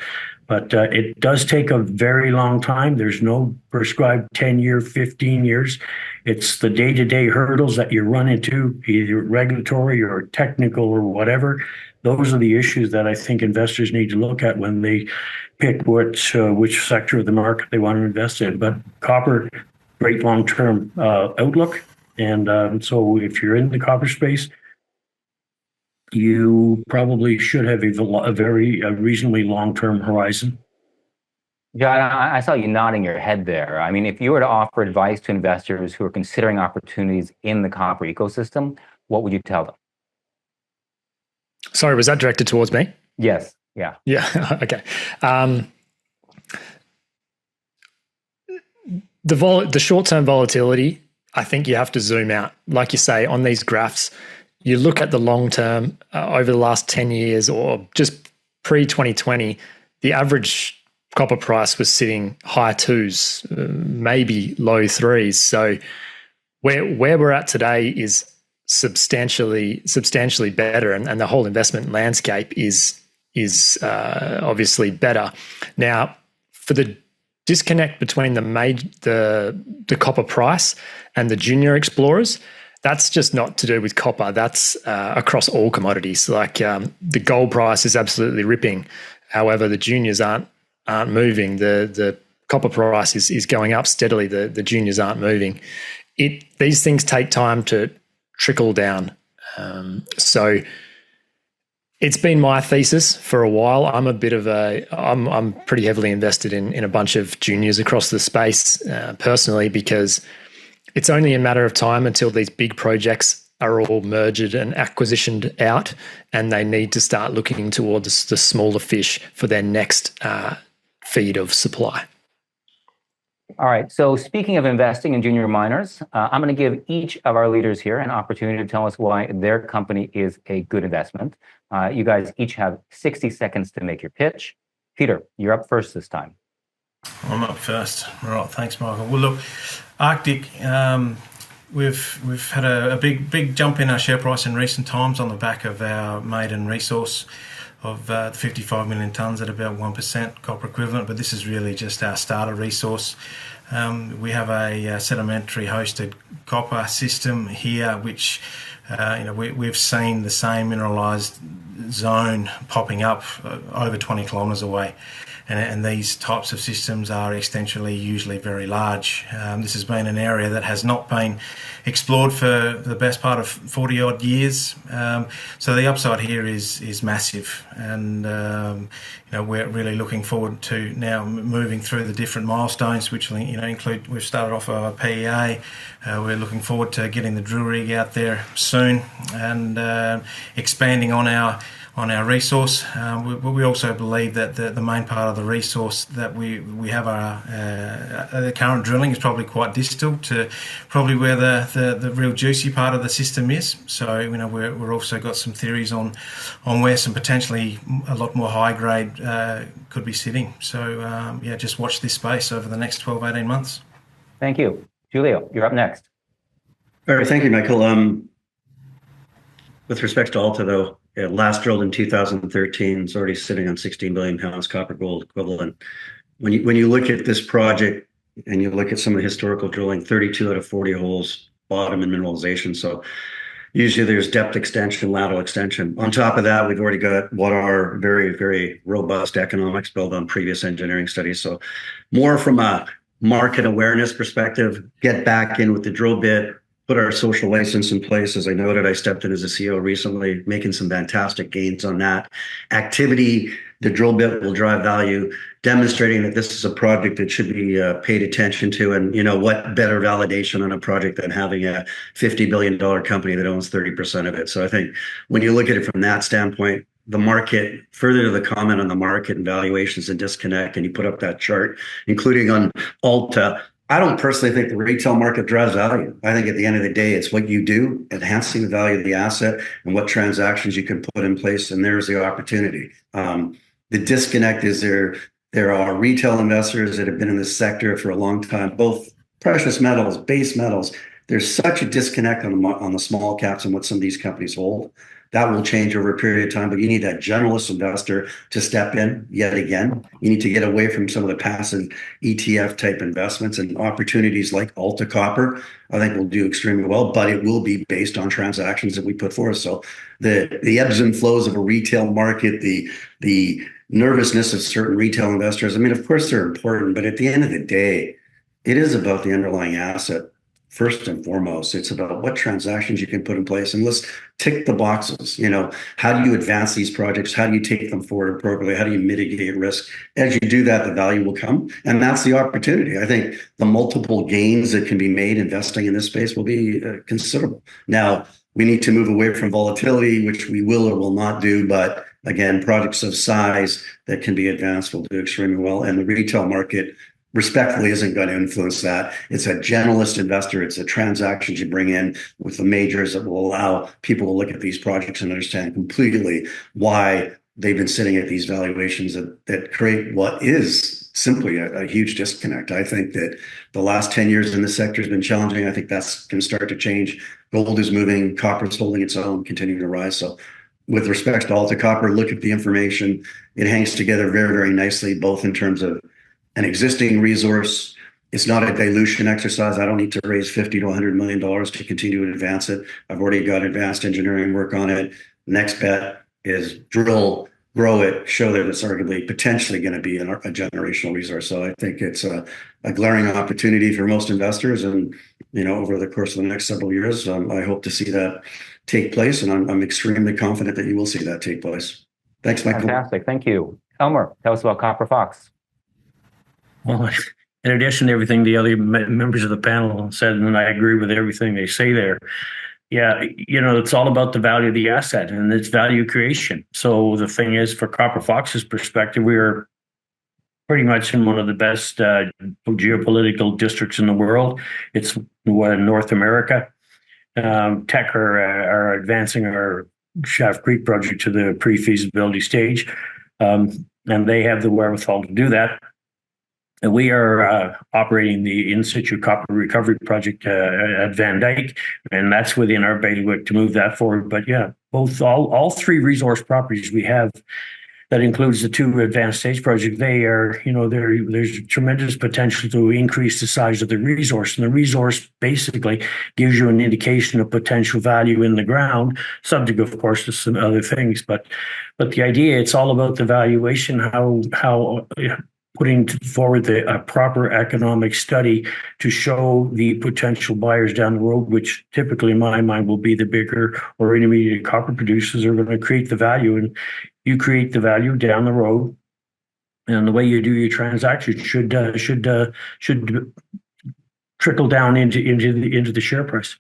But it does take a very long time. There's no prescribed 10-year, 15 years. It's the day-to-day hurdles that you run into, either regulatory or technical or whatever. Those are the issues that I think investors need to look at when they pick which sector of the market they want to invest in. But copper, great long-term outlook. And so if you're in the copper space, you probably should have a reasonably long-term horizon. John, I saw you nodding your head there. I mean, if you were to offer advice to investors who are considering opportunities in the copper ecosystem, what would you tell them? Sorry, was that directed towards me? Yes. Yeah. Yeah. Okay. The short-term volatility, I think you have to zoom out. Like you say, on these graphs, you look at the long term over the last 10 years or just pre-2020, the average copper price was sitting high twos, maybe low threes. So where we're at today is substantially better, and the whole investment landscape is obviously better. Now, for the disconnect between the copper price and the junior explorers, that's just not to do with copper. That's across all commodities. Like the gold price is absolutely ripping. However, the juniors aren't moving. The copper price is going up steadily. The juniors aren't moving. These things take time to trickle down. So it's been my thesis for a while. I'm pretty heavily invested in a bunch of juniors across the space personally, because it's only a matter of time until these big projects are all merged and acquisitioned out, and they need to start looking towards the smaller fish for their next feed of supply. All right. So speaking of investing in junior miners, I'm going to give each of our leaders here an opportunity to tell us why their company is a good investment. You guys each have 60 seconds to make your pitch. Peter, you're up first this time. I'm up first. All right. Thanks, Michael. Well, look, ARCT, we've had a big jump in our share price in recent times on the back of our maiden resource of 55 million tonnes at about 1% copper equivalent, but this is really just our starter resource. We have a sedimentary hosted copper system here, which we've seen the same mineralised zone popping up over 20 kilometres away. And these types of systems are extensionally usually very large. This has been an area that has not been explored for the best part of 40 odd years. So the upside here is massive, and we're really looking forward to now moving through the different milestones, which include, we've started off our PEA. We're looking forward to getting the drill rig out there soon and expanding on our resource. We also believe that the main part of the resource that we have the current drilling is probably quite distal to probably where the real juicy part of the system is. So we're also got some theories on where some potentially a lot more high grade could be sitting. So just watch this space over the next 12-18 months. Thank you. Julio, you're up next. All right, thank you, Michael. With respect to Alta, though, last drilled in 2013, it's already sitting on 16 billion pounds copper gold equivalent. When you look at this project and you look at some of the historical drilling, 32 out of 40 holes bottom in mineralization. So usually there's depth extension, lateral extension. On top of that, we've already got what are very, very robust economics built on previous engineering studies. So more from a market awareness perspective, get back in with the drill bit, put our social license in place. As I noted, I stepped in as a CEO recently, making some fantastic gains on that. Activity, the drill bit will drive value, demonstrating that this is a project that should be paid attention to. And what better validation on a project than having a $50 billion company that owns 30% of it. So I think when you look at it from that standpoint, the market, further to the comment on the market and valuations and disconnect, and you put up that chart, including on Alta, I don't personally think the retail market drives value. I think at the end of the day, it's what you do, enhancing the value of the asset and what transactions you can put in place. And there's the opportunity. The disconnect is there are retail investors that have been in this sector for a long time, both precious metals, base metals. There's such a disconnect on the small caps and what some of these companies hold. That will change over a period of time, but you need that generalist investor to step in yet again. You need to get away from some of the passive ETF type investments, and opportunities like Alta Copper, I think will do extremely well, but it will be based on transactions that we put forth. So the ebbs and flows of a retail market, the nervousness of certain retail investors, I mean, of course they're important, but at the end of the day, it is about the underlying asset. First and foremost, it's about what transactions you can put in place, and let's tick the boxes. How do you advance these projects? How do you take them forward appropriately? How do you mitigate risk? As you do that, the value will come, and that's the opportunity. I think the multiple gains that can be made investing in this space will be considerable. Now, we need to move away from volatility, which we will or will not do, but again, projects of size that can be advanced will do extremely well, and the retail market respectfully isn't going to influence that. It's a generalist investor. It's the transactions you bring in with the majors that will allow people to look at these projects and understand completely why they've been sitting at these valuations that create what is simply a huge disconnect. I think that the last 10 years in this sector has been challenging. I think that's going to start to change. Gold is moving, copper is holding its own, continuing to rise. So with respect to Alta Copper, look at the information. It hangs together very, very nicely, both in terms of an existing resource. It's not a dilution exercise. I don't need to raise $50 to $100 million to continue to advance it. I've already got advanced engineering work on it. Next bet is drill, grow it, show that it's arguably potentially going to be a generational resource. So I think it's a glaring opportunity for most investors. And, over the course of the next several years, I hope to see that take place. And I'm extremely confident that you will see that take place. Thanks, Michael. Fantastic. Thank you. Elmer, tell us about Copper Fox. Well, in addition to everything the other members of the panel said, and I agree with everything they say there, yeah, it's all about the value of the asset and its value creation. So the thing is, for Copper Fox's perspective, we are pretty much in one of the best geopolitical districts in the world. It's North America. Teck are advancing our Shaft Creek project to the pre-feasibility stage, and they have the wherewithal to do that. And we are operating the in-situ copper recovery project at Van Dyke, and that's within our bailiwick to move that forward. But yeah, all three resource properties we have that includes the two advanced stage projects. They are, there's tremendous potential to increase the size of the resource. And the resource basically gives you an indication of potential value in the ground, subject, of course, to some other things. But the idea, it's all about the valuation, how putting forward a proper economic study to show the potential buyers down the road, which typically in my mind will be the bigger or intermediate copper producers, are going to create the value. And you create the value down the road. And the way you do your transactions should trickle down into the share price.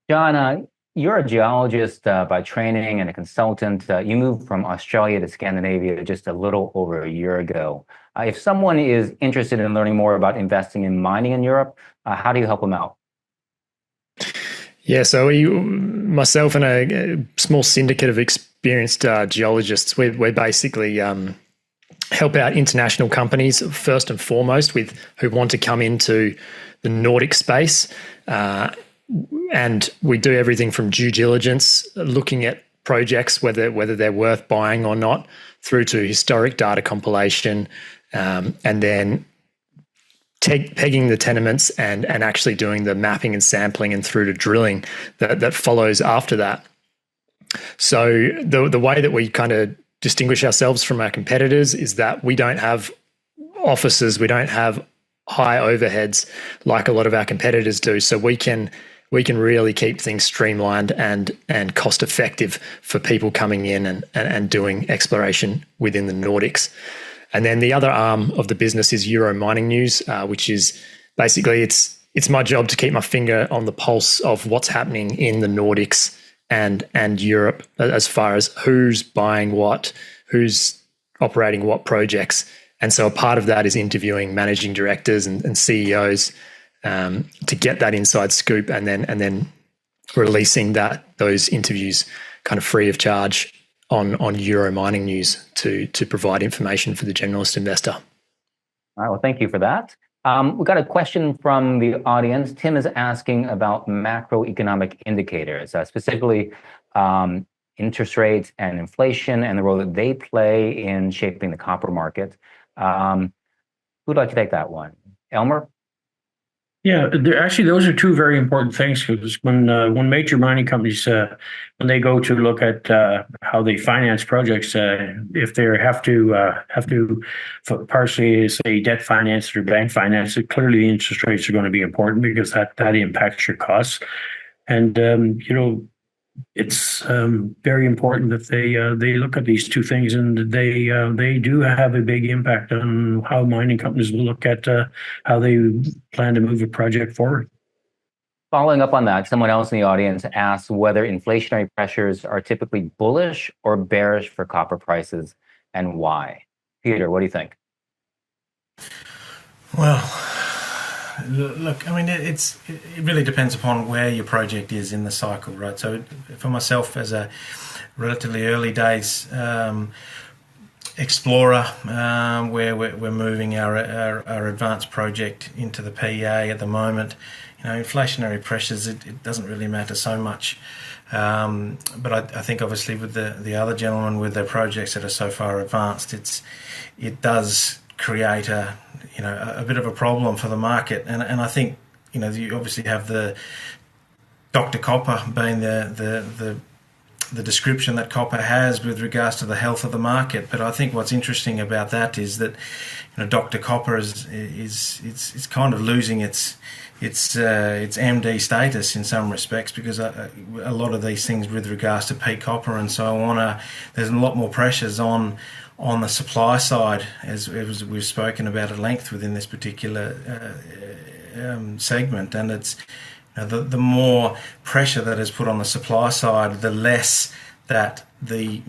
John, you're a geologist by training and a consultant. You moved from Australia to Scandinavia just a little over a year ago. If someone is interested in learning more about investing in mining in Europe, how do you help them out? Yeah, so myself and a small syndicate of experienced geologists, we basically help out international companies first and foremost who want to come into the Nordic space. And we do everything from due diligence, looking at projects, whether they're worth buying or not, through to historic data compilation, and then pegging the tenements and actually doing the mapping and sampling and through to drilling that follows after that. So the way that we kind of distinguish ourselves from our competitors is that we don't have offices, we don't have high overheads like a lot of our competitors do. So we can really keep things streamlined and cost effective for people coming in and doing exploration within the Nordics. And then the other arm of the business is Euro Mining News, which is basically it's my job to keep my finger on the pulse of what's happening in the Nordics and Europe as far as who's buying what, who's operating what projects. And so a part of that is interviewing managing directors and CEOs to get that inside scoop, and then releasing those interviews kind of free of charge on Euro Mining News to provide information for the generalist investor. All right, well, thank you for that. We've got a question from the audience. Tim is asking about macroeconomic indicators, specifically interest rates and inflation and the role that they play in shaping the copper market. Who'd like to take that one? Elmer? Yeah, actually, those are two very important things, because when major mining companies, when they go to look at how they finance projects, if they have to partially, say, debt finance or bank finance, clearly the interest rates are going to be important, because that impacts your costs. And it's very important that they look at these two things, and they do have a big impact on how mining companies will look at how they plan to move a project forward. Following up on that, someone else in the audience asks whether inflationary pressures are typically bullish or bearish for copper prices, and why. Peter, what do you think? Well, look, I mean, it really depends upon where your project is in the cycle, right? So for myself, as a relatively early days explorer, where we're moving our advanced project into the PEA at the moment, inflationary pressures, it doesn't really matter so much. But I think obviously with the other gentlemen with their projects that are so far advanced, it does create a bit of a problem for the market, and I think you obviously have the Dr. Copper being the description that copper has with regards to the health of the market. But I think what's interesting about that is that Dr. Copper is kind of losing its MD status in some respects, because a lot of these things with regards to peak copper and so on, there's a lot more pressures on the supply side, as we've spoken about at length within this particular segment. And it's the more pressure that is put on the supply side, the less that the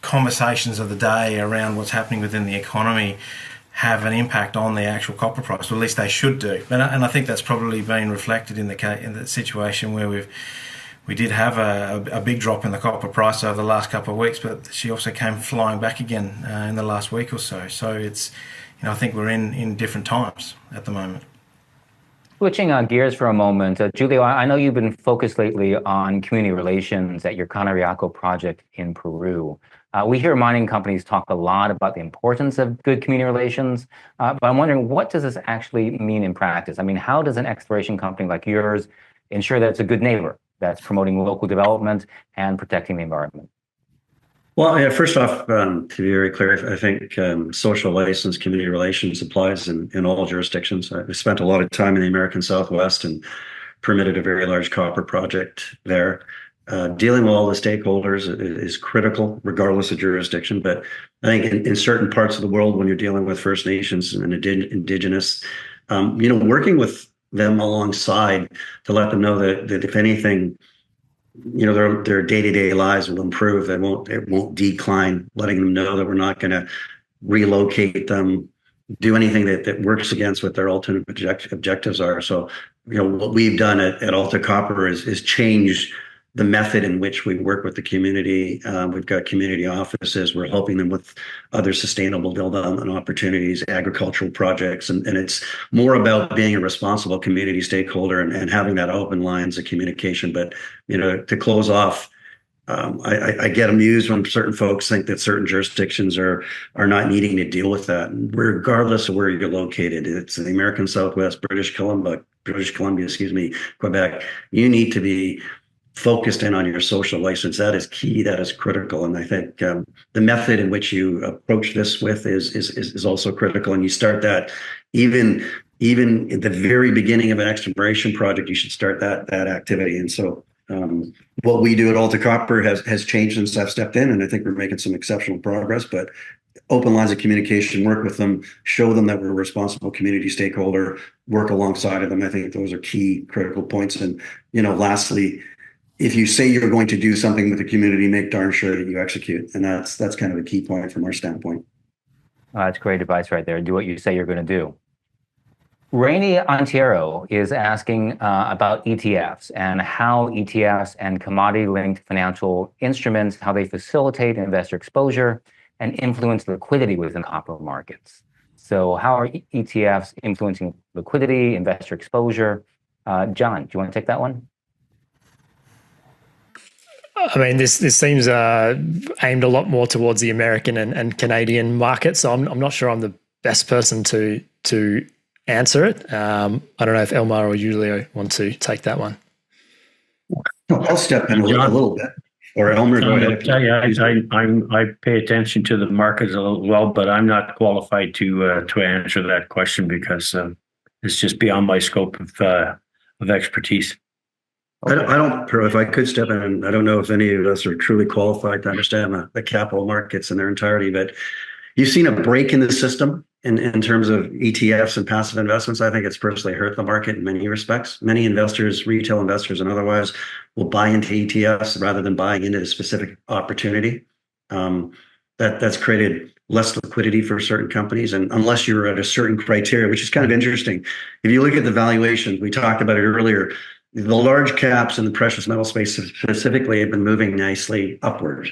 conversations of the day around what's happening within the economy have an impact on the actual copper price, or at least they should do. And I think that's probably been reflected in the situation where we did have a big drop in the copper price over the last couple of weeks, but she also came flying back again in the last week or so. So it's, I think we're in different times at the moment. Switching gears for a moment, Julio, I know you've been focused lately on community relations at your Canariaco project in Peru. We hear mining companies talk a lot about the importance of good community relations, but I'm wondering, what does this actually mean in practice? I mean, how does an exploration company like yours ensure that it's a good neighbor that's promoting local development and protecting the environment? Well, yeah, first off, to be very clear, I think social license, community relations applies in all jurisdictions. I spent a lot of time in the American Southwest and permitted a very large copper project there. Dealing with all the stakeholders is critical, regardless of jurisdiction. But I think in certain parts of the world, when you're dealing with First Nations and indigenous, working with them alongside to let them know that if anything, their day-to-day lives will improve. It won't decline. Letting them know that we're not going to relocate them, do anything that works against what their ultimate objectives are. So, what we've done at Alta Copper is change the method in which we work with the community. We've got community offices. We're helping them with other sustainable development opportunities, agricultural projects, and it's more about being a responsible community stakeholder and having that open lines of communication. But to close off, I get amused when certain folks think that certain jurisdictions are not needing to deal with that, regardless of where you're located. It's in the American Southwest, British Columbia, Quebec. You need to be focused in on your social license. That is key. That is critical. And I think the method in which you approach this with is also critical. And you start that even at the very beginning of an exploration project, you should start that activity. And so what we do at Alta Copper has changed since I've stepped in, and I think we're making some exceptional progress. But open lines of communication, work with them, show them that we're a responsible community stakeholder, work alongside of them. I think those are key critical points. And lastly, if you say you're going to do something with the community, make darn sure that you execute. And that's kind of a key point from our standpoint. That's great advice right there. Do what you say you're going to do. Rainy Ontario is asking about ETFs and how ETFs and commodity-linked financial instruments, how they facilitate investor exposure and influence liquidity within copper markets. So how are ETFs influencing liquidity, investor exposure? John, do you want to take that one? I mean, this seems aimed a lot more towards the American and Canadian market, so I'm not sure I'm the best person to answer it. I don't know if Elmer or Julio want to take that one. I'll step in a little bit. Or Elmer, go ahead. I pay attention to the markets a little well, but I'm not qualified to answer that question because it's just beyond my scope of expertise. I don't, if I could step in, I don't know if any of us are truly qualified to understand the capital markets in their entirety, but you've seen a break in the system in terms of ETFs and passive investments. I think it's personally hurt the market in many respects. Many investors, retail investors and otherwise, will buy into ETFs rather than buying into a specific opportunity. That's created less liquidity for certain companies. And unless you're at a certain criteria, which is kind of interesting. If you look at the valuations, we talked about it earlier, the large caps in the precious metal space specifically have been moving nicely upward.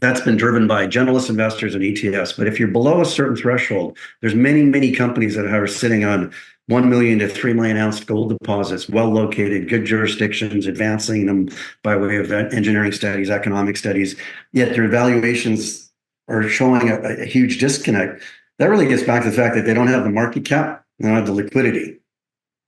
That's been driven by generalist investors and ETFs. But if you're below a certain threshold, there's many, many companies that are sitting on 1 million to 3 million ounce gold deposits, well located, good jurisdictions, advancing them by way of engineering studies, economic studies, yet their valuations are showing a huge disconnect. That really gets back to the fact that they don't have the market cap, they don't have the liquidity.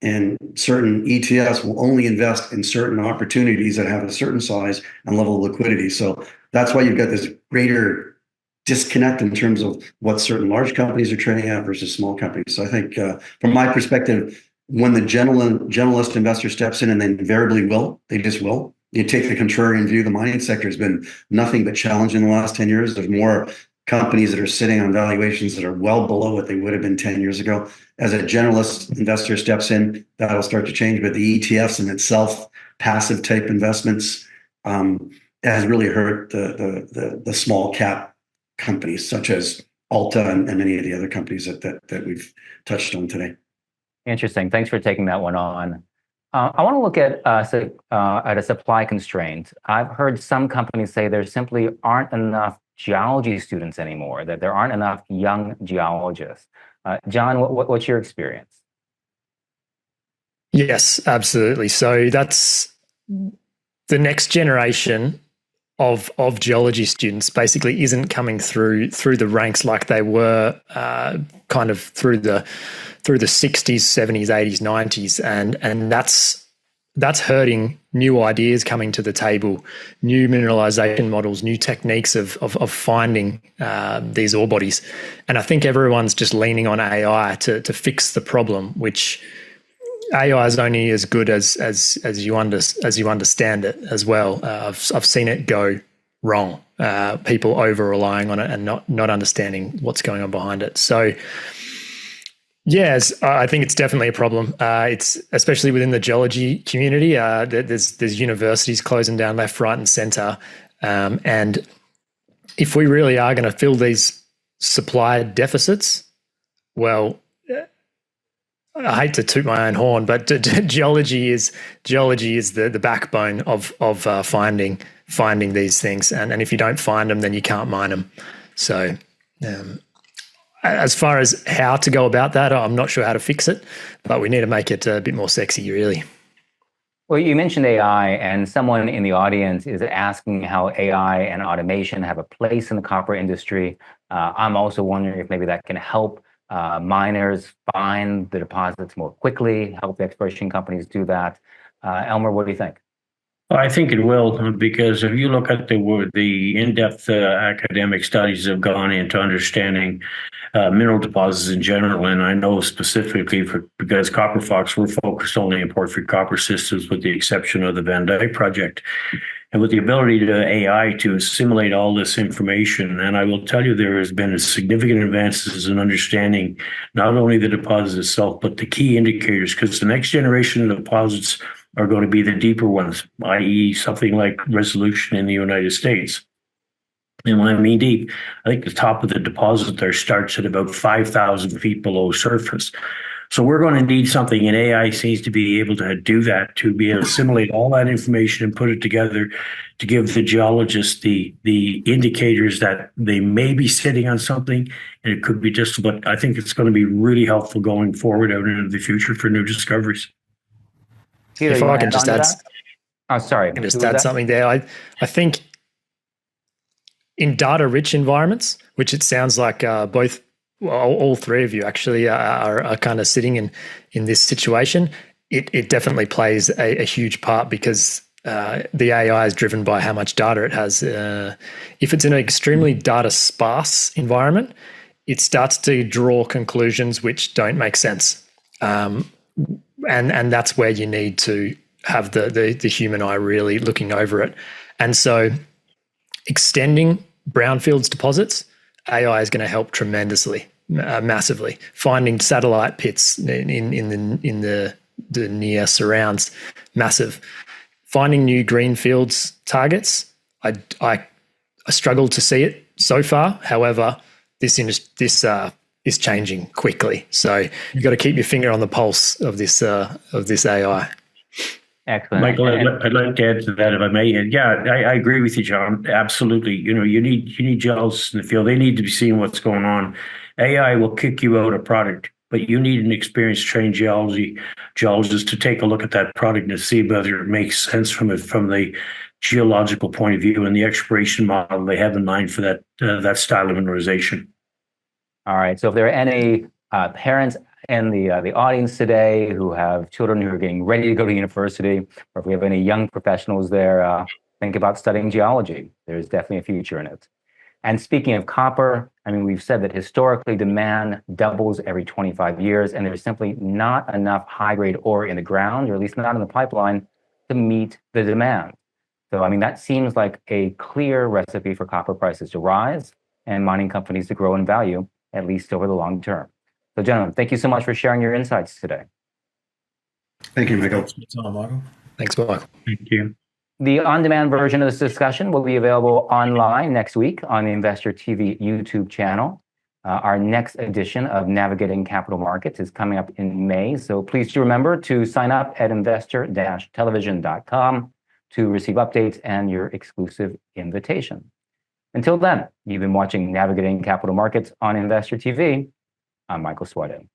And certain ETFs will only invest in certain opportunities that have a certain size and level of liquidity. So that's why you've got this greater disconnect in terms of what certain large companies are trading at versus small companies. So I think from my perspective, when the generalist investor steps in, and they invariably will, they just will. You take the contrarian view, the mining sector has been nothing but challenged in the last 10 years. There's more companies that are sitting on valuations that are well below what they would have been 10 years ago. As a generalist investor steps in, that'll start to change. But the ETFs in itself, passive type investments, has really hurt the small cap companies such as Alta and many of the other companies that we've touched on today. Interesting. Thanks for taking that one on. I want to look at a supply constraint. I've heard some companies say there simply aren't enough geology students anymore, that there aren't enough young geologists. John, what's your experience? Yes, absolutely. So that's the next generation of geology students basically isn't coming through the ranks like they were kind of through the 60s, 70s, 80s, 90s, and that's hurting new ideas coming to the table, new mineralization models, new techniques of finding these ore bodies. And I think everyone's just leaning on AI to fix the problem, which AI is only as good as you understand it as well. I've seen it go wrong. People over relying on it and not understanding what's going on behind it. So, yes, I think it's definitely a problem. It's especially within the geology community. There's universities closing down left, right, and centre. And if we really are going to fill these supply deficits, well, I hate to toot my own horn, but geology is the backbone of finding these things, and if you don't find them, then you can't mine them. So, as far as how to go about that, I'm not sure how to fix it, but we need to make it a bit more sexy, really. Well, you mentioned AI, and someone in the audience is asking how AI and automation have a place in the copper industry. I'm also wondering if maybe that can help miners find the deposits more quickly, help the exploration companies do that. Elmer, what do you think? I think it will, because if you look at the in-depth academic studies that have gone into understanding mineral deposits in general, and I know specifically because Copper Fox, we're focused only on porphyry copper systems with the exception of the Van Dyke project. And with the ability to AI to assimilate all this information, and I will tell you there has been significant advances in understanding not only the deposit itself, but the key indicators, because the next generation of deposits are going to be the deeper ones, i.e. something like resolution in the United States. And when I mean deep, I think the top of the deposit there starts at about 5,000 feet below surface. So we're going to need something, and AI seems to be able to do that, to be able to assimilate all that information and put it together to give the geologist the indicators that they may be sitting on something, and it could be just, but I think it's going to be really helpful going forward out into the future for new discoveries. Peter, if I can just add, sorry, I can just add something there. I think in data-rich environments, which it sounds like all three of you actually are kind of sitting in this situation, it definitely plays a huge part, because the AI is driven by how much data it has. If it's in an extremely data sparse environment, it starts to draw conclusions which don't make sense. And that's where you need to have the human eye really looking over it. And so extending brownfields deposits, AI is going to help tremendously, massively. Finding satellite pits in the near surrounds, massive. Finding new greenfields targets, I struggle to see it so far. However, this is changing quickly. So you've got to keep your finger on the pulse of this AI. Excellent. Michael, I'd like to add to that, if I may. And yeah, I agree with you, John. Absolutely. You need geologists in the field. They need to be seeing what's going on. AI will kick you out a product, but you need an experienced, trained geologist to take a look at that product and see whether it makes sense from the geological point of view and the exploration model they have in mind for that style of mineralization. All right. So if there are any parents in the audience today who have children who are getting ready to go to university, or if we have any young professionals there, think about studying geology. There's definitely a future in it. And speaking of copper, I mean, we've said that historically demand doubles every 25 years, and there's simply not enough high-grade ore in the ground, or at least not in the pipeline, to meet the demand. So, I mean, that seems like a clear recipe for copper prices to rise and mining companies to grow in value, at least over the long term. So, gentlemen, thank you so much for sharing your insights today. Thank you, Michael. Thanks for your time, Michael. Thanks, Michael. Thank you. The on-demand version of this discussion will be available online next week on the investorTV YouTube channel. Our next edition of Navigating Capital Markets is coming up in May, so please do remember to sign up at investor-television.com to receive updates and your exclusive invitation. Until then, you've been watching Navigating Capital Markets on investorTV. I'm Michael Switow.